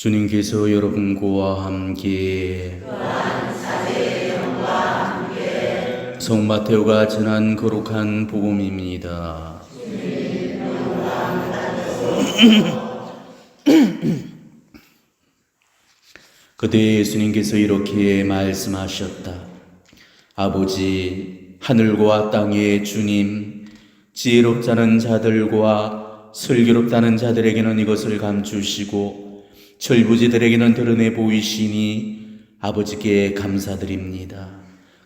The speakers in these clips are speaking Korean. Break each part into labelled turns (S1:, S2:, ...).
S1: 주님께서 여러분과 함께 성마테오가 전한 거룩한 복음입니다. 그때 예수님께서 이렇게 말씀하셨다. 아버지, 하늘과 땅의 주님, 지혜롭다는 자들과 슬기롭다는 자들에게는 이것을 감추시고 철부지들에게는 드러내 보이시니 아버지께 감사드립니다.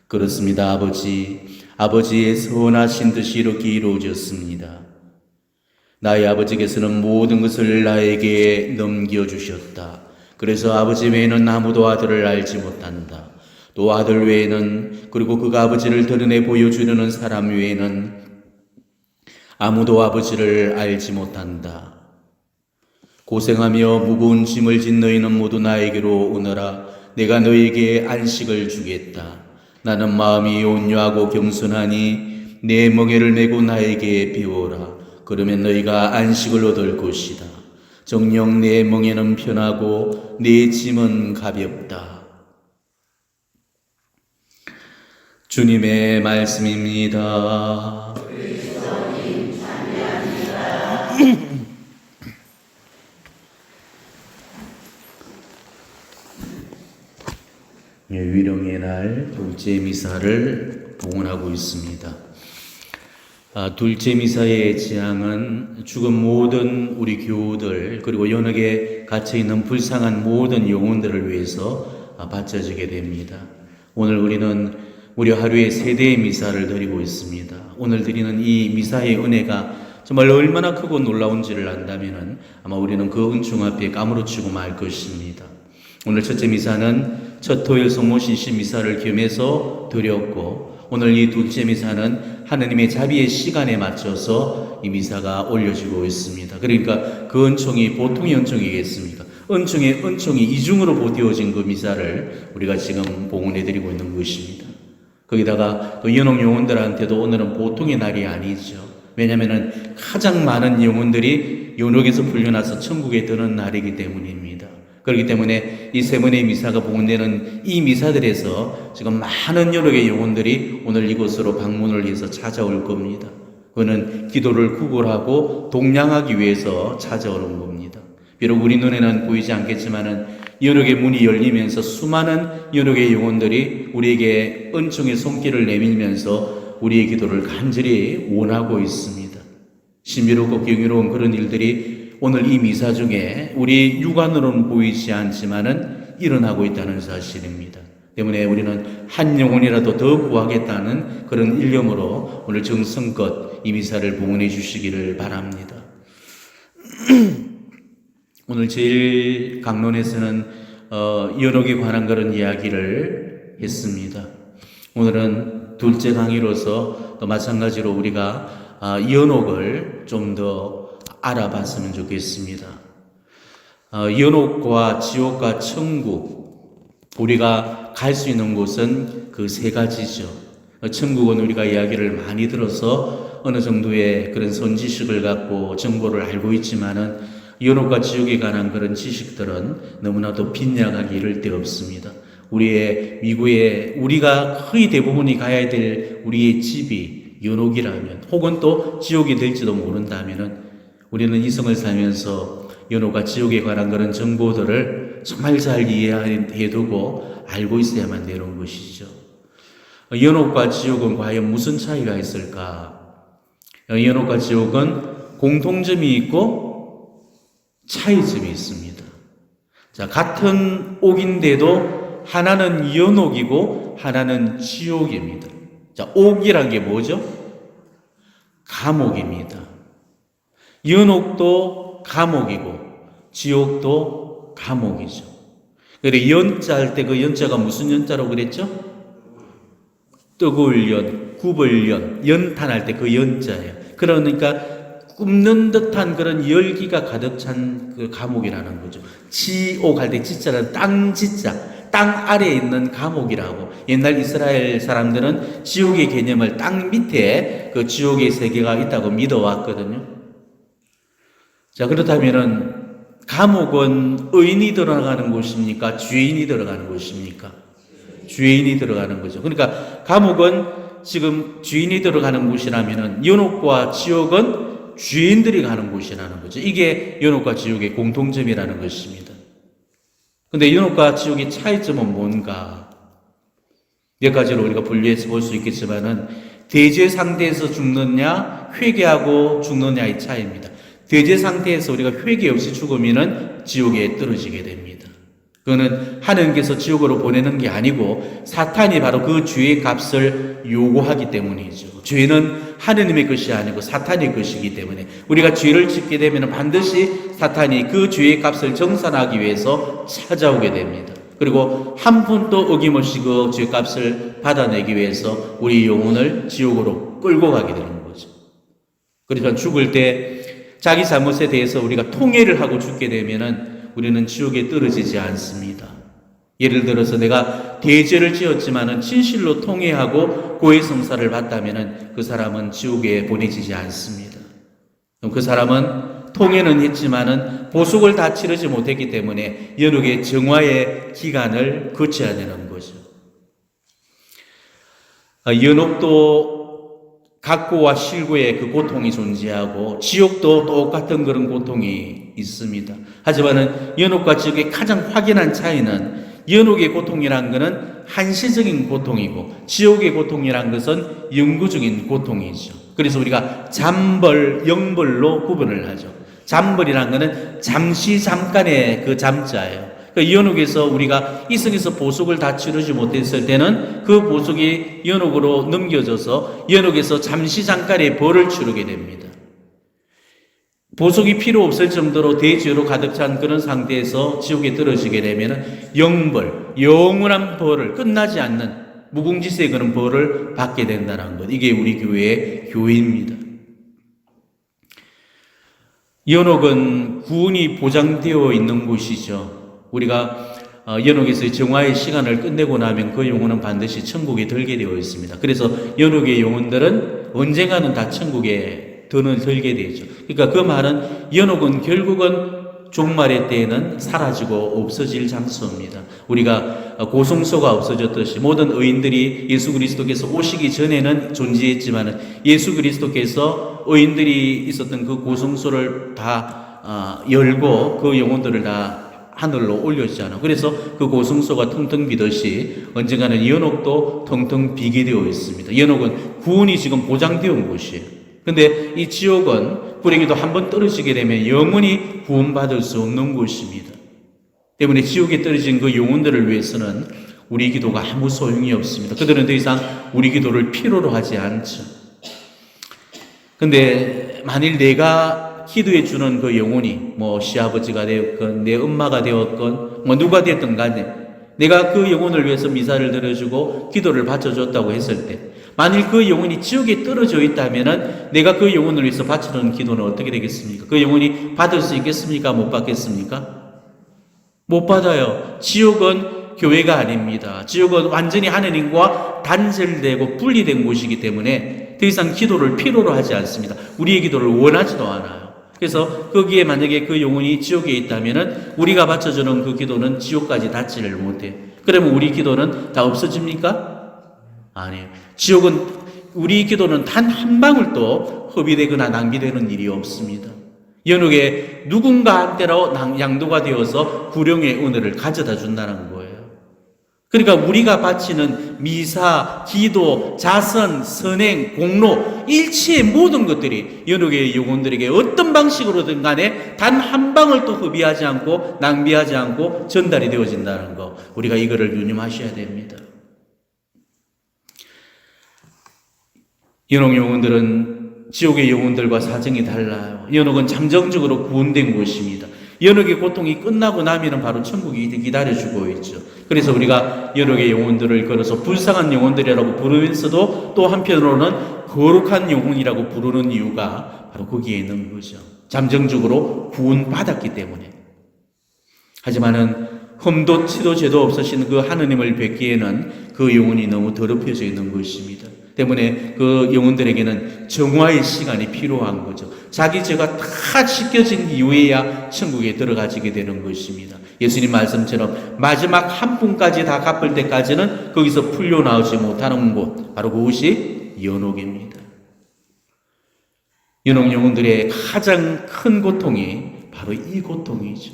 S1: 그렇습니다, 아버지. 아버지의 선하신 뜻이 이렇게 이루어졌습니다. 나의 아버지께서는 모든 것을 나에게 넘겨주셨다. 그래서 아버지 외에는 아무도 아들을 알지 못한다. 또 아들 외에는, 그리고 그가 아버지를 드러내 보여주려는 사람 외에는 아무도 아버지를 알지 못한다. 고생하며 무거운 짐을 진 너희는 모두 나에게로 오너라. 내가 너희에게 안식을 주겠다. 나는 마음이 온유하고 겸손하니 내 멍에를 메고 나에게 배워라. 그러면 너희가 안식을 얻을 것이다. 정녕 내 멍에는 편하고 내 짐은 가볍다. 주님의 말씀입니다. 위령의 날 둘째 미사를 봉헌하고 있습니다. 둘째 미사의 지향은 죽은 모든 우리 교우들, 그리고 연옥에 갇혀있는 불쌍한 모든 영혼들을 위해서 바쳐지게 됩니다. 오늘 우리는 무려 하루에 3대의 미사를 드리고 있습니다. 오늘 드리는 이 미사의 은혜가 정말 얼마나 크고 놀라운지를 안다면 아마 우리는 그 은총 앞에 까무러치고 말 것입니다. 오늘 첫째 미사는 첫 토요일 성모신시 미사를 겸해서 드렸고, 오늘 이 둘째 미사는 하느님의 자비의 시간에 맞춰서 이 미사가 올려지고 있습니다. 그러니까 그 은총이 보통의 은총이겠습니까? 은총이 이중으로 보태어진 그 미사를 우리가 지금 봉헌해드리고 있는 것입니다. 거기다가 또 연옥 영혼들한테도 오늘은 보통의 날이 아니죠. 왜냐하면 가장 많은 영혼들이 연옥에서 풀려나서 천국에 드는 날이기 때문입니다. 그렇기 때문에 이 세 번의 미사가 봉헌되는 이 미사들에서 지금 많은 연옥의 영혼들이 오늘 이곳으로 방문을 해서 찾아올 겁니다. 그는 기도를 구걸하고 동량하기 위해서 찾아오는 겁니다. 비록 우리 눈에는 보이지 않겠지만은 연옥의 문이 열리면서 수많은 연옥의 영혼들이 우리에게 은총의 손길을 내밀면서 우리의 기도를 간절히 원하고 있습니다. 신비롭고 경이로운 그런 일들이 오늘 이 미사 중에 우리 육안으로는 보이지 않지만은 일어나고 있다는 사실입니다. 때문에 우리는 한 영혼이라도 더 구하겠다는 그런 일념으로 오늘 정성껏 이 미사를 봉헌해 주시기를 바랍니다. 오늘 제일 강론에서는 연옥에 관한 그런 이야기를 했습니다. 오늘은 둘째 강의로서 또 마찬가지로 우리가 연옥을 좀 더 알아봤으면 좋겠습니다. 연옥과 지옥과 천국, 우리가 갈 수 있는 곳은 그 세 가지죠. 천국은 우리가 이야기를 많이 들어서 어느 정도의 그런 선지식을 갖고 정보를 알고 있지만은 연옥과 지옥에 관한 그런 지식들은 너무나도 빈약하기 이를 데 없습니다. 우리의 미국에 우리가 거의 대부분이 가야 될 우리의 집이 연옥이라면, 혹은 또 지옥이 될지도 모른다면은 우리는 이성을 살면서 연옥과 지옥에 관한 그런 정보들을 정말 잘 이해해두고 알고 있어야만 되는 것이죠. 연옥과 지옥은 과연 무슨 차이가 있을까? 연옥과 지옥은 공통점이 있고 차이점이 있습니다. 자, 같은 옥인데도 하나는 연옥이고 하나는 지옥입니다. 자, 옥이란 게 뭐죠? 감옥입니다. 연옥도 감옥이고 지옥도 감옥이죠. 그래, 연자 할 때 그 연자가 무슨 연자라고 그랬죠? 뜨거울 연, 굽을 연, 연탄할 때 그 연자예요. 그러니까 굽는 듯한 그런 열기가 가득 찬 그 감옥이라는 거죠. 지옥 할 때 지자는 땅 지자, 땅 아래에 있는 감옥이라고. 옛날 이스라엘 사람들은 지옥의 개념을 땅 밑에 그 지옥의 세계가 있다고 믿어왔거든요. 자, 그렇다면은 감옥은 의인이 들어가는 곳입니까? 죄인이 들어가는 곳입니까? 죄인이 들어가는 거죠. 그러니까 감옥은 지금 죄인이 들어가는 곳이라면은 연옥과 지옥은 죄인들이 가는 곳이라는 거죠. 이게 연옥과 지옥의 공통점이라는 것입니다. 근데 연옥과 지옥의 차이점은 뭔가? 몇 가지로 우리가 분류해서 볼 수 있겠지만은 대죄 상태에서 죽느냐, 회개하고 죽느냐의 차이입니다. 대죄 상태에서 우리가 회개 없이 죽으면은 지옥에 떨어지게 됩니다. 그거는 하나님께서 지옥으로 보내는 게 아니고 사탄이 바로 그 죄의 값을 요구하기 때문이죠. 죄는 하나님의 것이 아니고 사탄의 것이기 때문에 우리가 죄를 짓게 되면 반드시 사탄이 그 죄의 값을 정산하기 위해서 찾아오게 됩니다. 그리고 한 푼도 어김없이 그 죄값을 받아내기 위해서 우리 영혼을 지옥으로 끌고 가게 되는 거죠. 그래서 죽을 때 자기 잘못에 대해서 우리가 통회를 하고 죽게 되면은 우리는 지옥에 떨어지지 않습니다. 예를 들어서 내가 대죄를 지었지만은 진실로 통회하고 고해성사를 받다면은 그 사람은 지옥에 보내지지 않습니다. 그럼 그 사람은 통회는 했지만은 보석을 다 치르지 못했기 때문에 연옥의 정화의 기간을 거쳐야 되는 거죠. 연옥도 각고와 실고의 그 고통이 존재하고 지옥도 똑같은 그런 고통이 있습니다. 하지만은 연옥과 지옥의 가장 확연한 차이는 연옥의 고통이란 것은 한시적인 고통이고 지옥의 고통이란 것은 영구적인 고통이죠. 그래서 우리가 잠벌, 영벌로 구분을 하죠. 잠벌이란 것은 잠시 잠깐의 그 잠자예요. 그러니까 연옥에서 우리가 이승에서 보석을 다 치르지 못했을 때는 그 보석이 연옥으로 넘겨져서 연옥에서 잠시 잠깐의 벌을 치르게 됩니다. 보석이 필요 없을 정도로 대죄로 가득 찬 그런 상태에서 지옥에 떨어지게 되면 영벌, 영원한 벌을 끝나지 않는 무궁지세의 그런 벌을 받게 된다는 것. 이게 우리 교회의 교회입니다. 연옥은 구원이 보장되어 있는 곳이죠. 우리가 연옥에서의 정화의 시간을 끝내고 나면 그 영혼은 반드시 천국에 들게 되어 있습니다. 그래서 연옥의 영혼들은 언젠가는 다 천국에 들게 되죠. 그러니까 그 말은 연옥은 결국은 종말의 때에는 사라지고 없어질 장소입니다. 우리가 고성소가 없어졌듯이 모든 의인들이 예수 그리스도께서 오시기 전에는 존재했지만 예수 그리스도께서 의인들이 있었던 그 고성소를 다 열고 그 영혼들을 다 하늘로 올렸잖아요. 그래서 그 고성소가 텅텅 비듯이 언젠가는 연옥도 텅텅 비게 되어 있습니다. 연옥은 구원이 지금 보장되어 온 곳이에요. 근데 이 지옥은 불행히도 한번 떨어지게 되면 영원히 구원받을 수 없는 곳입니다. 때문에 지옥에 떨어진 그 영혼들을 위해서는 우리 기도가 아무 소용이 없습니다. 그들은 더 이상 우리 기도를 필요로 하지 않죠. 근데 만일 내가 기도해 주는 그 영혼이 시아버지가 되었건 내 엄마가 되었건 누가 되었든 간에 내가 그 영혼을 위해서 미사를 드려주고 기도를 바쳐줬다고 했을 때 만일 그 영혼이 지옥에 떨어져 있다면은 내가 그 영혼을 위해서 바쳐놓은 기도는 어떻게 되겠습니까? 그 영혼이 받을 수 있겠습니까? 못 받겠습니까? 못 받아요. 지옥은 교회가 아닙니다. 지옥은 완전히 하느님과 단절되고 분리된 곳이기 때문에 더 이상 기도를 필요로 하지 않습니다. 우리의 기도를 원하지도 않아요. 그래서 거기에 만약에 그 영혼이 지옥에 있다면은 우리가 바쳐주는 그 기도는 지옥까지 닿지를 못해요. 그러면 우리 기도는 다 없어집니까? 아니에요. 지옥은 우리 기도는 단 한 방울도 허비되거나 낭비되는 일이 없습니다. 연옥에 누군가한테로 양도가 되어서 구령의 은혜를 가져다 준다는 거예요. 그러니까 우리가 바치는 미사, 기도, 자선, 선행, 공로, 일체의 모든 것들이 연옥의 영혼들에게 어떤 방식으로든 간에 단 한 방울도 허비하지 않고 낭비하지 않고 전달이 되어진다는 거. 우리가 이거를 유념하셔야 됩니다. 연옥 영혼들은 지옥의 영혼들과 사정이 달라요. 연옥은 잠정적으로 구원된 곳입니다. 연옥의 고통이 끝나고 나면 바로 천국이 기다려주고 있죠. 그래서 우리가 연옥의 영혼들을 걸어서 불쌍한 영혼들이라고 부르면서도 또 한편으로는 거룩한 영혼이라고 부르는 이유가 바로 거기에 있는 거죠. 잠정적으로 구원받았기 때문에. 하지만은 흠도 치도 죄도 없으신 그 하느님을 뵙기에는 그 영혼이 너무 더럽혀져 있는 것입니다. 때문에 그 영혼들에게는 정화의 시간이 필요한 거죠. 자기 죄가 다 씻겨진 이후에야 천국에 들어가지게 되는 것입니다. 예수님 말씀처럼 마지막 한 푼까지 다 갚을 때까지는 거기서 풀려나오지 못하는 곳, 바로 그곳이 연옥입니다. 연옥 영혼들의 가장 큰 고통이 바로 이 고통이죠.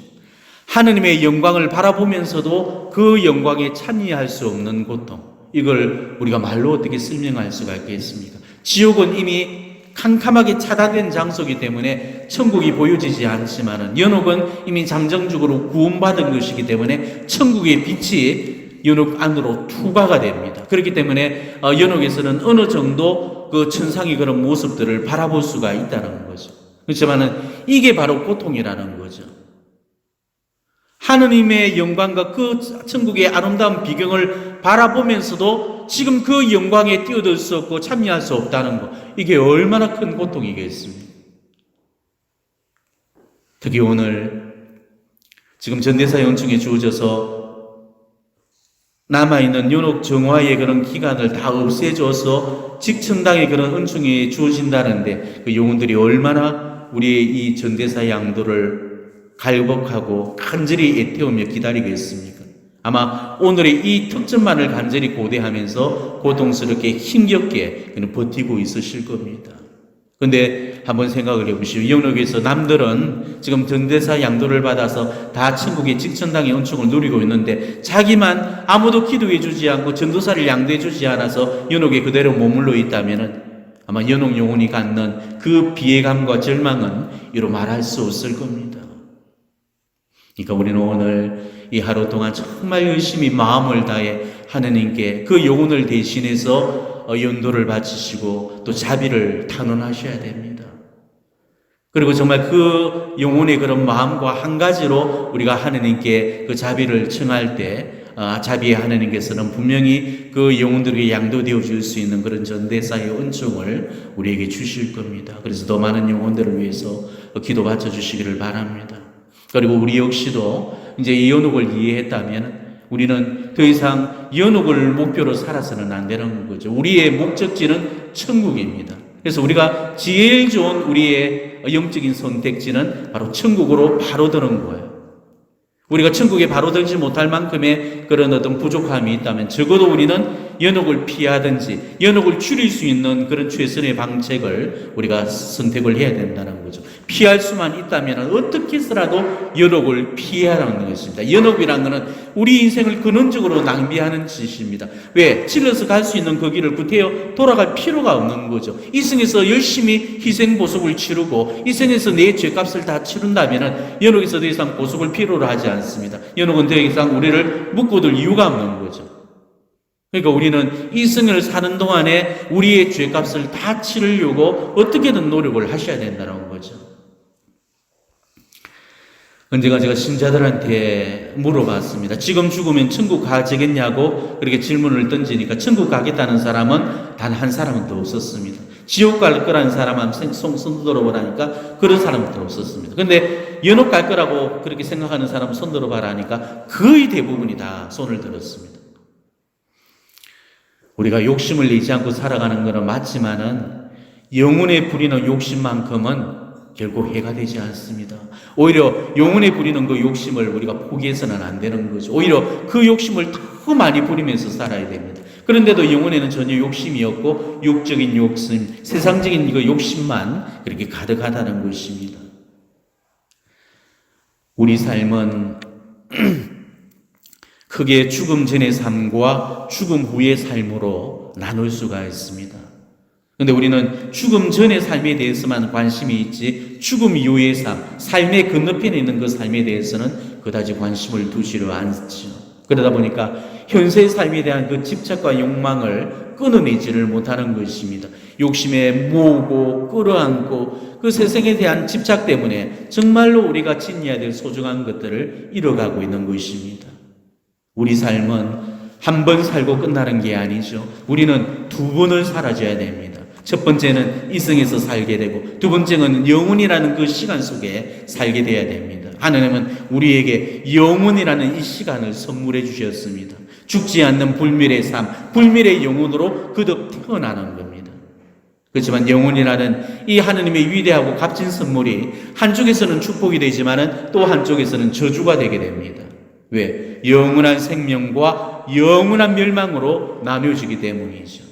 S1: 하느님의 영광을 바라보면서도 그 영광에 참여할 수 없는 고통, 이걸 우리가 말로 어떻게 설명할 수가 있겠습니까? 지옥은 이미 캄캄하게 차단된 장소이기 때문에 천국이 보여지지 않지만은, 연옥은 이미 잠정적으로 구원받은 것이기 때문에 천국의 빛이 연옥 안으로 투과가 됩니다. 그렇기 때문에 연옥에서는 어느 정도 그 천상의 그런 모습들을 바라볼 수가 있다는 거죠. 그렇지만은 이게 바로 고통이라는 거죠. 하느님의 영광과 그 천국의 아름다운 비경을 바라보면서도 지금 그 영광에 뛰어들 수 없고 참여할 수 없다는 것, 이게 얼마나 큰 고통이겠습니까? 특히 오늘 지금 전대사 연중에 주어져서 남아있는 연옥 정화의 그런 기간을 다 없애줘서 직천당의 그런 은총이 주어진다는데, 그 영혼들이 얼마나 우리의 이 전대사 양도를 갈복하고 간절히 애태우며 기다리겠습니까? 아마 오늘의 이 특전만을 간절히 고대하면서 고통스럽게 힘겹게 그는 버티고 있으실 겁니다. 그런데 한번 생각을 해보시오. 연옥에서 남들은 지금 전대사 양도를 받아서 다 천국의 직천당의 은총을 누리고 있는데, 자기만 아무도 기도해 주지 않고 전도사를 양도해 주지 않아서 연옥에 그대로 머물러 있다면 아마 연옥 영혼이 갖는 그 비애감과 절망은 이로 말할 수 없을 겁니다. 그러니까 우리는 오늘 이 하루 동안 정말 열심히 마음을 다해 하느님께 그 영혼을 대신해서 연도를 바치시고 또 자비를 탄원하셔야 됩니다. 그리고 정말 그 영혼의 그런 마음과 한 가지로 우리가 하느님께 그 자비를 청할 때 자비의 하느님께서는 분명히 그 영혼들에게 양도되어 줄 수 있는 그런 전대사의 은총을 우리에게 주실 겁니다. 그래서 더 많은 영혼들을 위해서 기도 바쳐 주시기를 바랍니다. 그리고 우리 역시도 이제 이 연옥을 이해했다면 우리는 더 이상 연옥을 목표로 살아서는 안 되는 거죠. 우리의 목적지는 천국입니다. 그래서 우리가 제일 좋은 우리의 영적인 선택지는 바로 천국으로 바로 드는 거예요. 우리가 천국에 바로 들지 못할 만큼의 그런 어떤 부족함이 있다면 적어도 우리는 연옥을 피하든지 연옥을 줄일 수 있는 그런 최선의 방책을 우리가 선택을 해야 된다는 거죠. 피할 수만 있다면 어떻게 해서라도 연옥을 피하라는 것입니다. 연옥이라는 것은 우리 인생을 근원적으로 낭비하는 짓입니다. 왜? 질러서 갈 수 있는 그 길을 구태여 돌아갈 필요가 없는 거죠. 이 생에서 열심히 희생 보속을 치르고 이 생에서 내 죄값을 다 치른다면 연옥에서 더 이상 보속을 필요로 하지 않습니다. 연옥은 더 이상 우리를 묶어둘 이유가 없는 거죠. 그러니까 우리는 이 생을 사는 동안에 우리의 죄값을 다 치르려고 어떻게든 노력을 하셔야 된다는 거죠. 언젠가 제가 신자들한테 물어봤습니다. 지금 죽으면 천국 가지겠냐고 그렇게 질문을 던지니까 천국 가겠다는 사람은 단 한 사람은 더 없었습니다. 지옥 갈 거라는 사람은 손 들어보라니까 그런 사람은 더 없었습니다. 근데 연옥 갈 거라고 그렇게 생각하는 사람은 손 들어봐라 하니까 거의 대부분이 다 손을 들었습니다. 우리가 욕심을 내지 않고 살아가는 것은 맞지만은 영혼에 부리는 욕심만큼은 결국 해가 되지 않습니다. 오히려 영혼에 부리는 그 욕심을 우리가 포기해서는 안 되는 거죠. 오히려 그 욕심을 더 많이 부리면서 살아야 됩니다. 그런데도 영혼에는 전혀 욕심이 없고 육적인 욕심, 세상적인 그 욕심만 그렇게 가득하다는 것입니다. 우리 삶은 크게 죽음 전의 삶과 죽음 후의 삶으로 나눌 수가 있습니다. 그런데 우리는 죽음 전의 삶에 대해서만 관심이 있지 죽음 이후의 삶, 삶의 건너편에 있는 그 삶에 대해서는 그다지 관심을 두지를 않죠. 그러다 보니까 현세의 삶에 대한 그 집착과 욕망을 끊어내지를 못하는 것입니다. 욕심에 모으고 끌어안고 그 세상에 대한 집착 때문에 정말로 우리가 지녀야 될 소중한 것들을 잃어가고 있는 것입니다. 우리 삶은 한 번 살고 끝나는 게 아니죠. 우리는 두 번을 살아줘야 됩니다. 첫 번째는 이 생에서 살게 되고 두 번째는 영혼이라는 그 시간 속에 살게 돼야 됩니다. 하나님은 우리에게 영혼이라는 이 시간을 선물해 주셨습니다. 죽지 않는 불멸의 삶, 불멸의 영혼으로 거듭 태어나는 것. 그렇지만 영혼이라는 이 하느님의 위대하고 값진 선물이 한쪽에서는 축복이 되지만은 또 한쪽에서는 저주가 되게 됩니다. 왜? 영원한 생명과 영원한 멸망으로 나뉘어지기 때문이죠.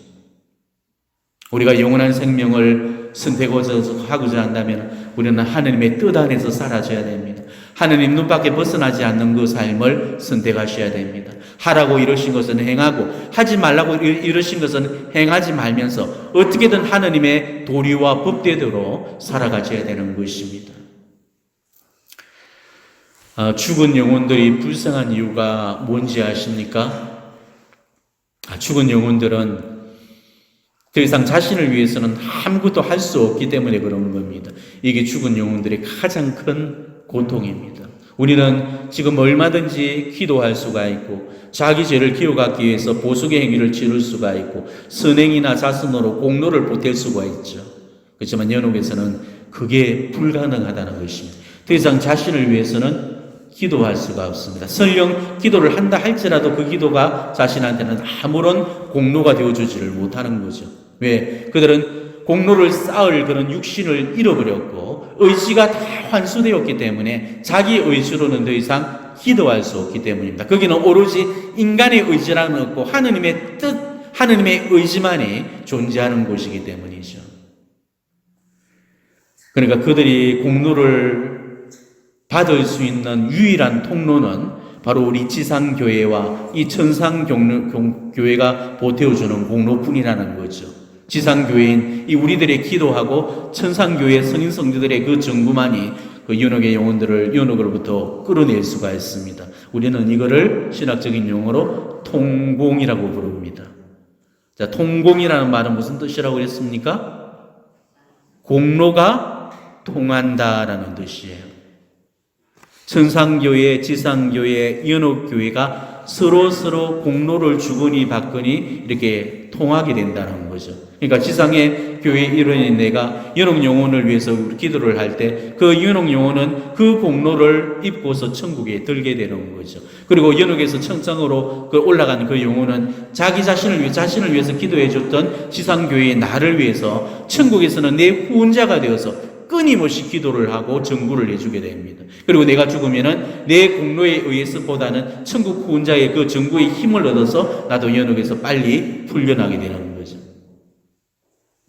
S1: 우리가 영원한 생명을 선택하고자 한다면 우리는 하느님의 뜻 안에서 살아져야 됩니다. 하느님 눈밖에 벗어나지 않는 그 삶을 선택하셔야 됩니다. 하라고 이러신 것은 행하고 하지 말라고 이러신 것은 행하지 말면서 어떻게든 하느님의 도리와 법대로 살아가셔야 되는 것입니다. 죽은 영혼들이 불쌍한 이유가 뭔지 아십니까? 죽은 영혼들은 더 이상 자신을 위해서는 아무것도 할 수 없기 때문에 그런 겁니다. 이게 죽은 영혼들의 가장 큰 고통입니다. 우리는 지금 얼마든지 기도할 수가 있고 자기 죄를 기억하기 위해서 보수의 행위를 치를 수가 있고 선행이나 자선으로 공로를 보탤 수가 있죠. 그렇지만 연옥에서는 그게 불가능하다는 것입니다. 더 이상 자신을 위해서는 기도할 수가 없습니다. 설령 기도를 한다 할지라도 그 기도가 자신한테는 아무런 공로가 되어주지를 못하는 거죠. 왜? 그들은 공로를 쌓을 그런 육신을 잃어버렸고 의지가 다 환수되었기 때문에 자기 의지로는 더 이상 기도할 수 없기 때문입니다. 거기는 오로지 인간의 의지라는 없고 하느님의 뜻, 하느님의 의지만이 존재하는 곳이기 때문이죠. 그러니까 그들이 공로를 받을 수 있는 유일한 통로는 바로 우리 지상교회와 이 천상교회가 보태어주는 공로뿐이라는 거죠. 지상교회인 이 우리들의 기도하고 천상교회 성인 성도들의 그 정부만이 그 연옥의 영혼들을 연옥으로부터 끌어낼 수가 있습니다. 우리는 이거를 신학적인 용어로 통공이라고 부릅니다. 자, 통공이라는 말은 무슨 뜻이라고 그랬습니까? 공로가 통한다라는 뜻이에요. 천상교회, 지상교회, 연옥교회가 서로 공로를 주거니 받거니 이렇게 통하게 된다는 거죠. 그러니까 지상의 교회 일원인 내가 연옥 영혼을 위해서 기도를 할 때 그 연옥 영혼은 그 공로를 입고서 천국에 들게 되는 거죠. 그리고 연옥에서 천상으로 올라간 그 영혼은 자기 자신을 위해서 기도해 줬던 지상교회의 나를 위해서 천국에서는 내 후원자가 되어서 끊임없이 기도를 하고 전구를 해주게 됩니다. 그리고 내가 죽으면은 내 공로에 의해서보다는 천국 후원자의 그 전구의 힘을 얻어서 나도 연옥에서 빨리 풀려나게 되는 거죠.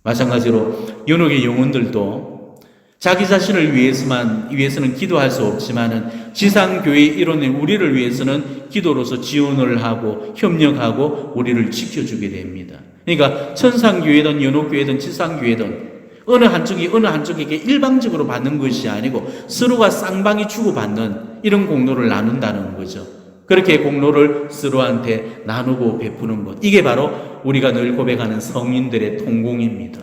S1: 마찬가지로 연옥의 영혼들도 자기 자신을 위해서는 기도할 수 없지만은 지상교회의 일원인 우리를 위해서는 기도로서 지원을 하고 협력하고 우리를 지켜주게 됩니다. 그러니까 천상교회든 연옥교회든 지상교회든 어느 한쪽에게 일방적으로 받는 것이 아니고 서로가 쌍방이 주고받는 이런 공로를 나눈다는 거죠. 그렇게 공로를 서로한테 나누고 베푸는 것. 이게 바로 우리가 늘 고백하는 성인들의 통공입니다.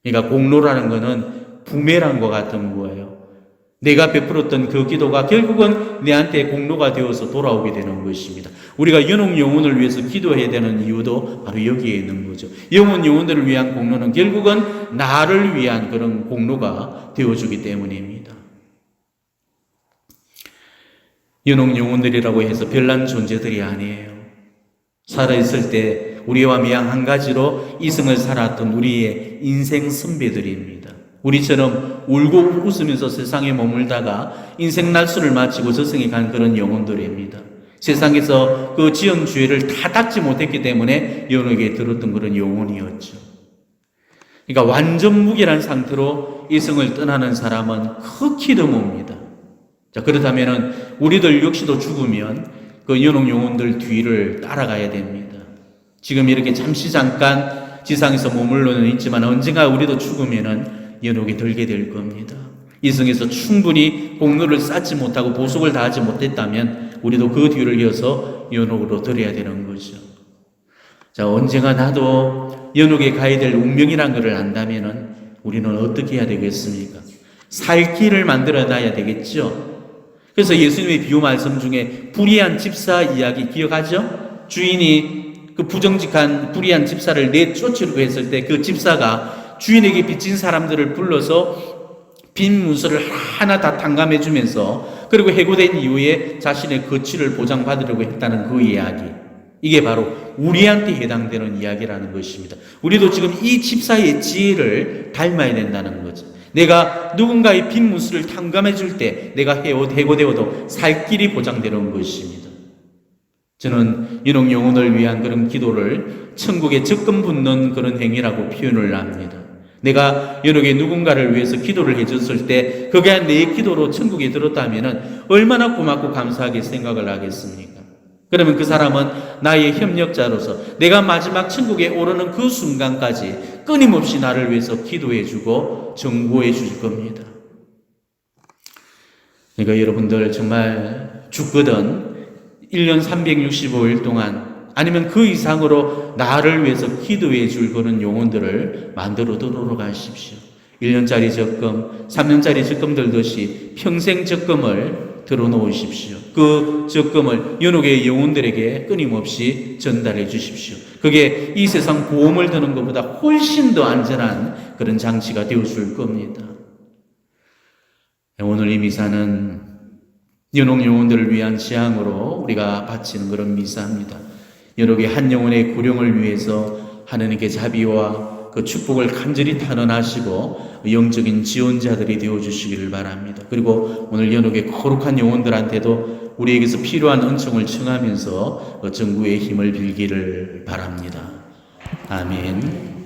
S1: 그러니까 공로라는 것은 부메랑과 같은 거예요. 내가 베풀었던 그 기도가 결국은 내한테 공로가 되어서 돌아오게 되는 것입니다. 우리가 연옥 영혼을 위해서 기도해야 되는 이유도 바로 여기에 있는 거죠. 영혼들을 위한 공로는 결국은 나를 위한 그런 공로가 되어주기 때문입니다. 연옥 영혼들이라고 해서 별난 존재들이 아니에요. 살아있을 때 우리와 미양 한 가지로 이승을 살았던 우리의 인생 선배들입니다. 우리처럼 울고 웃으면서 세상에 머물다가 인생 날수를 마치고 저승에 간 그런 영혼들입니다. 세상에서 그 지은 죄를 다 닦지 못했기 때문에 연옥에 들었던 그런 영혼이었죠. 그러니까 완전 무결한 상태로 이승을 떠나는 사람은 극히 드뭅니다. 자, 그렇다면 우리들 역시도 죽으면 그 연옥 영혼들 뒤를 따라가야 됩니다. 지금 이렇게 잠깐 지상에서 머물러는 있지만 언젠가 우리도 죽으면은 연옥에 들게 될 겁니다. 이승에서 충분히 공로를 쌓지 못하고 보석을 다하지 못했다면 우리도 그 뒤를 이어서 연옥으로 들어야 되는 거죠. 자, 언젠가 나도 연옥에 가야 될 운명이란 것을 안다면은 우리는 어떻게 해야 되겠습니까? 살 길을 만들어 놔야 되겠죠. 그래서 예수님의 비유 말씀 중에 불의한 집사 이야기 기억하죠? 주인이 그 부정직한 불의한 집사를 내쫓으려고 했을 때 그 집사가 주인에게 빚진 사람들을 불러서 빈 문서를 하나 다 탕감해 주면서 그리고 해고된 이후에 자신의 거취를 보장받으려고 했다는 그 이야기. 이게 바로 우리한테 해당되는 이야기라는 것입니다. 우리도 지금 이 집사의 지혜를 닮아야 된다는 거죠. 내가 누군가의 빈문수를 탕감해 줄 때 내가 해고되어도 살 길이 보장되는 것입니다. 저는 이런 영혼을 위한 그런 기도를 천국에 적금 붙는 그런 행위라고 표현을 합니다. 내가 연옥에 누군가를 위해서 기도를 해줬을 때 그게 내 기도로 천국에 들었다면 얼마나 고맙고 감사하게 생각을 하겠습니까? 그러면 그 사람은 나의 협력자로서 내가 마지막 천국에 오르는 그 순간까지 끊임없이 나를 위해서 기도해주고 정보해 줄 겁니다. 그러니까 여러분들 정말 죽거든 1년 365일 동안 아니면 그 이상으로 나를 위해서 기도해 줄 그런 영혼들을 만들어 들어가십시오. 1년짜리 적금, 3년짜리 적금 들듯이 평생 적금을 들어놓으십시오. 그 적금을 연옥의 영혼들에게 끊임없이 전달해 주십시오. 그게 이 세상 보험을 드는 것보다 훨씬 더 안전한 그런 장치가 되어줄 겁니다. 오늘 이 미사는 연옥 영혼들을 위한 지향으로 우리가 바치는 그런 미사입니다. 연옥의 한 영혼의 구령을 위해서 하느님께 자비와 그 축복을 간절히 탄원하시고 영적인 지원자들이 되어주시기를 바랍니다. 그리고 오늘 연옥의 거룩한 영혼들한테도 우리에게서 필요한 은총을 청하면서 정구의 힘을 빌기를 바랍니다. 아멘.